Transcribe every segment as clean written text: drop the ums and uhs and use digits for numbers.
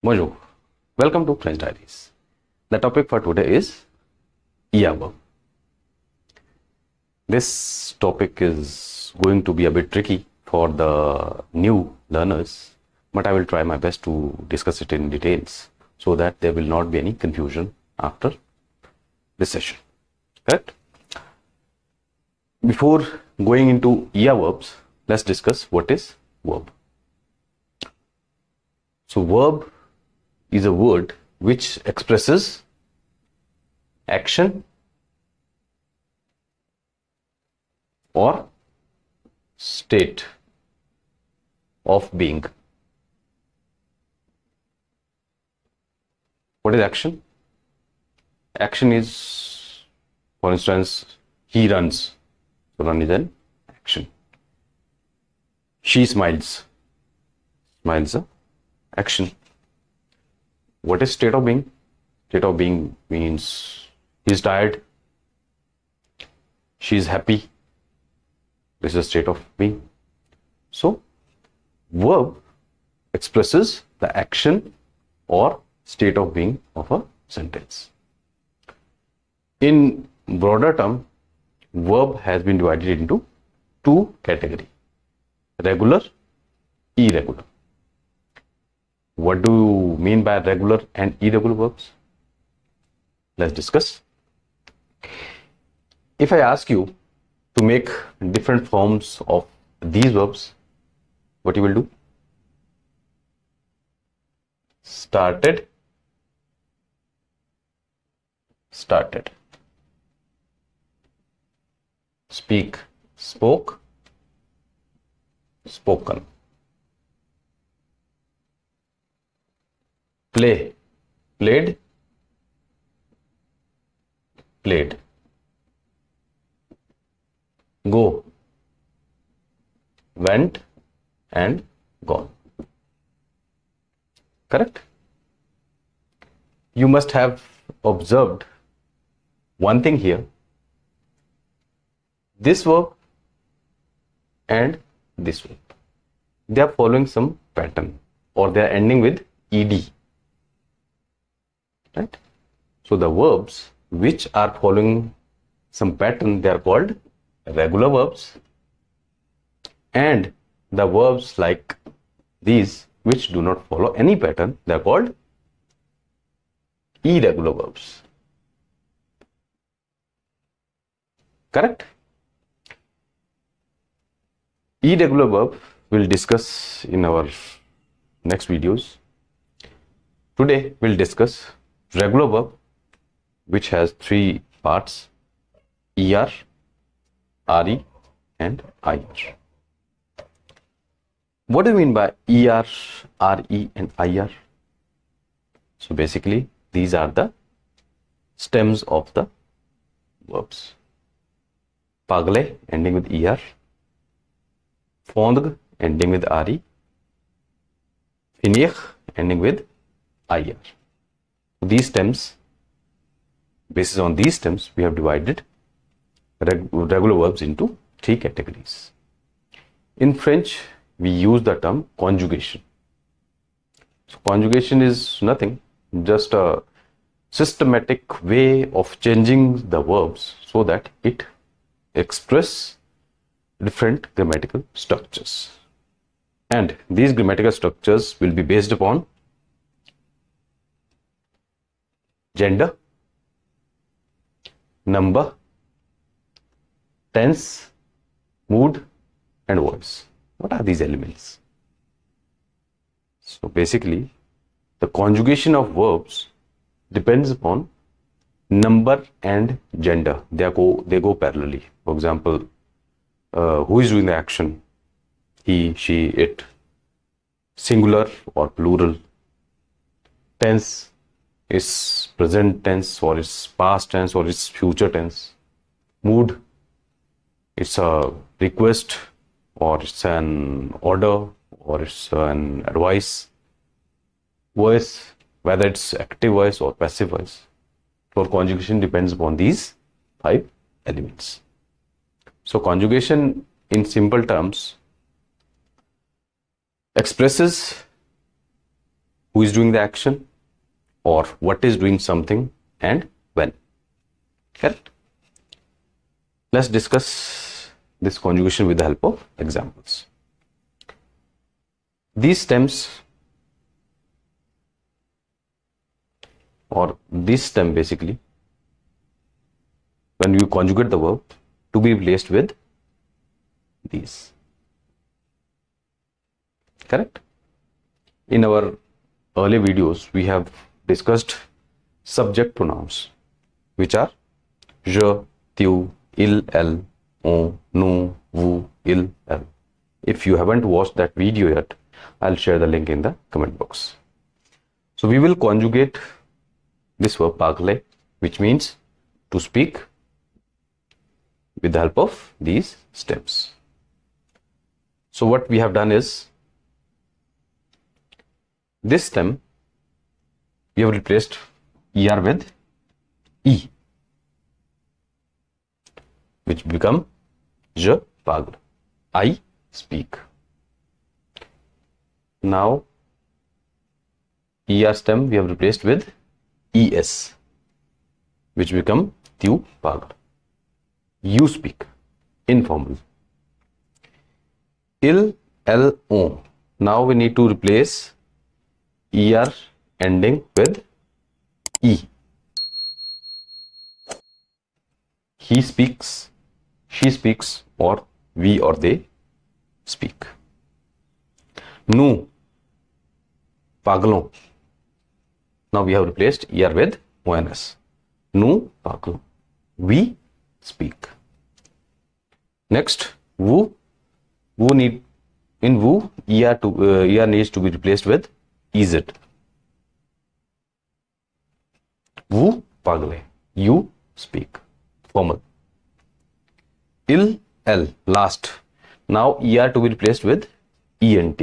Bonjour, welcome to French Diaries. The topic for today is ER Verb. This topic is going to be a bit tricky for the new learners, but I will try my best to discuss it in details so that there will not be any confusion after this session. Correct? Before going into ER verbs, let's discuss what is verb. So verb is a word which expresses action or state of being. What is action? Action is, for instance, he runs. So run is an action. She smiles. Smiles is an action. What is state of being? State of being means he's tired, she is happy. This is a state of being. So, verb expresses the action or state of being of a sentence. In broader term, verb has been divided into two categories: regular, irregular. What do you mean by regular and irregular verbs? Let's discuss. If I ask you to make different forms of these verbs, what you will do? Started, started. Speak, spoke, spoken. Play, played, played. Go, went, and gone. Correct? You must have observed one thing here. This verb and this verb, they are following some pattern, or they are ending with ed. Right? So the verbs which are following some pattern, they are called regular verbs, and the verbs like these which do not follow any pattern, they are called irregular verbs. Correct? Irregular verb we'll discuss in our next videos. Today we'll discuss regular verb, which has three parts: ER, RE, and IR. What do you mean by ER, RE, and IR? So basically, these are the stems of the verbs. Parler ending with ER, fondre ending with RE, finir ending with IR. These stems, basis on these stems, we have divided regular verbs into three categories. In French, we use the term conjugation. So conjugation is nothing, just a systematic way of changing the verbs so that it express different grammatical structures. And these grammatical structures will be based upon gender, number, tense, mood, and voice. What are these elements? So basically, the conjugation of verbs depends upon number and gender. They go parallelly. For example, who is doing the action? He, she, it. Singular or plural. Tense is present tense, or it's past tense, or it's future tense. Mood, it's a request, or it's an order, or it's an advice. Voice, whether it's active voice or passive voice. For conjugation depends upon these five elements. So conjugation in simple terms expresses who is doing the action, or what is doing something, and when. Correct? Let's discuss this conjugation with the help of examples. These stems, or this stem basically, when you conjugate the verb, to be replaced with these. Correct? In our earlier videos, we have discussed subject pronouns, which are je, tu, il, elle, on, nous, vous, il, elle. If you haven't watched that video yet, I'll share the link in the comment box. So we will conjugate this verb parler, which means to speak, with the help of these stems. So what we have done is, this stem we have replaced er with e, which become je parle, I speak. Now er stem we have replaced with es, which become tu parles, you speak, informal. Il, elle, on. Now we need to replace er ending with e. He speaks, she speaks, or we or they speak. Nous parlons. Now we have replaced er with ons. Nous parlons, we speak. Next, vous. Vous need, in vous, er needs to be replaced with ez. Vous parlez, you speak, formal. Il, elle, last. Now er to be replaced with ent.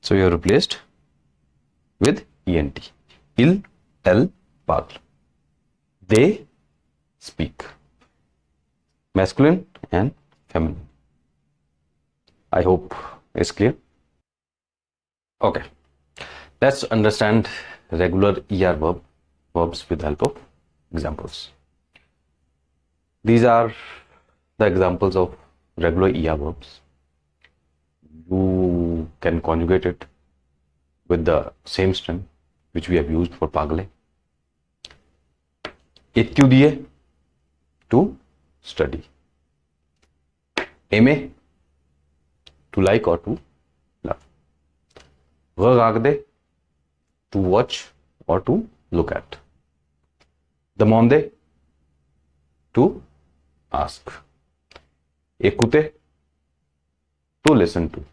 So you have replaced with ent. Il, elle, parle. They speak. Masculine and feminine. I hope it's clear. Okay, let's understand regular ER verbs with the help of examples. These are the examples of regular ER verbs. You can conjugate it with the same stem which we have used for parler. Étudier, to study. Aimer, to like or to love. Regarder, to watch or to look at. Demander, to ask. Écouter, to listen to.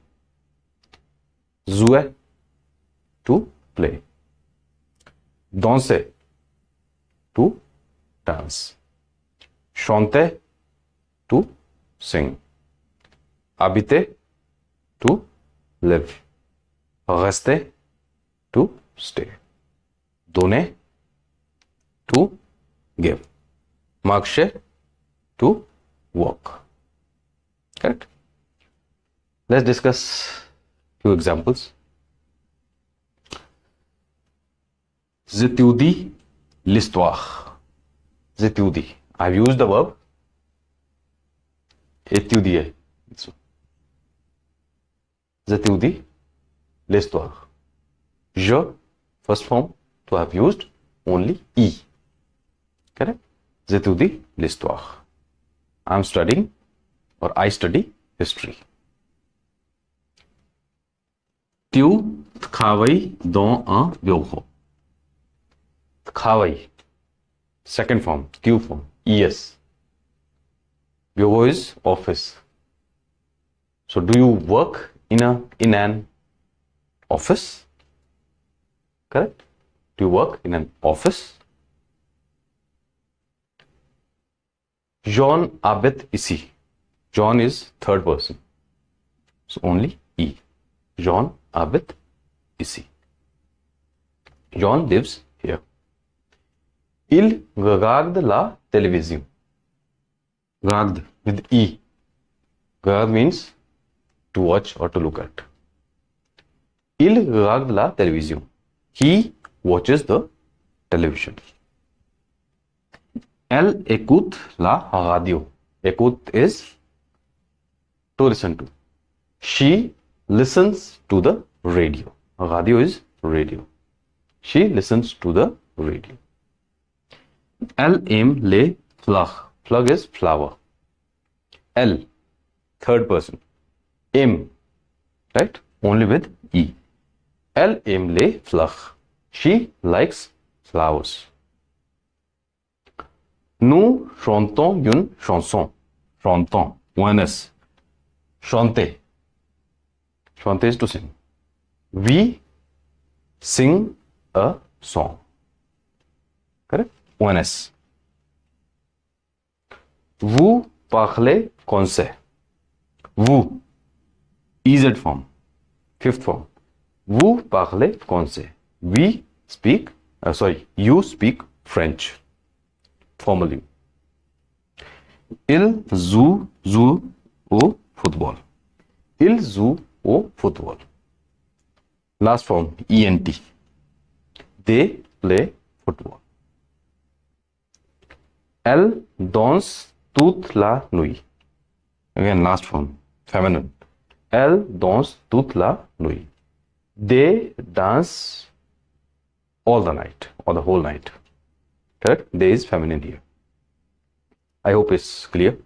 Jouer, to play. Danser, to dance. Chanter, to sing. Habiter, to live. Rester, to stay. Donner, to give. Marcher, to walk. Correct? Let's discuss few examples. J'étudie l'histoire. J'étudie. I've used the verb étudier. J'étudie l'histoire. Je, first form, to have used only E. Correct? J'étudie l'histoire. I'm studying, or I study history. Tu travailles dans un bureau. Travail, second form, Q form, ES. Bureau is office. So do you work in an office? Correct? Do you work in an office? John habite ici. John is third person. So only E. John habite ici. John lives here. Il regarde la télévision. Regarde with E. Regarde means to watch or to look at. Il regarde la télévision. He watches the television. Elle écoute la radio. Écoute is to listen to. She listens to the radio. Radio is radio. She listens to the radio. Elle aime les fleurs. Fleur is flower. Elle, third person. Aime, right? Only with E. Elle aime les fleurs. She likes flowers. Nous chantons une chanson. Chantons, one S. Chanter. Chanter is to sing. We sing a song. Correct? One S. Vous parlez français. Vous. EZ form. Fifth form. Vous parlez français. We speak, you speak French. Formally. Ils jouent au football. Ils jouent au football. Last form, ENT. They play football. Elle danse toute la nuit. Again, last form, feminine. Elle danse toute la nuit. They dance all the night or the whole night. Correct? They is feminine here. I hope it's clear.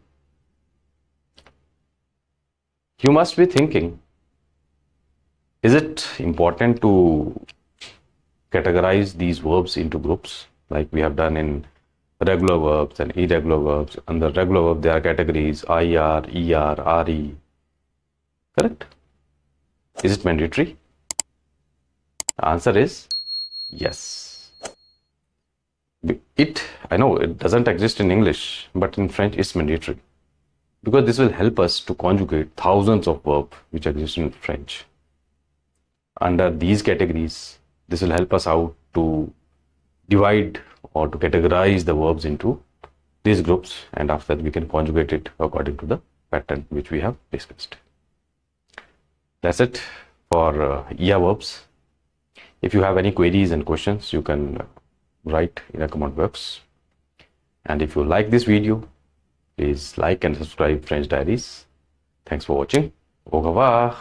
You must be thinking, is it important to categorize these verbs into groups like we have done in regular verbs and irregular verbs? Under regular verb there are categories IR, ER, RE. Correct? Is it mandatory? The answer is yes. I know it doesn't exist in English, but in French it's mandatory, because this will help us to conjugate thousands of verbs which exist in French. Under these categories, this will help us out to divide or to categorize the verbs into these groups, and after that we can conjugate it according to the pattern which we have discussed. That's it for ER verbs. If you have any queries and questions, you can write in the comment box. And if you like this video, please like and subscribe French Diaries. Thanks for watching. Au revoir.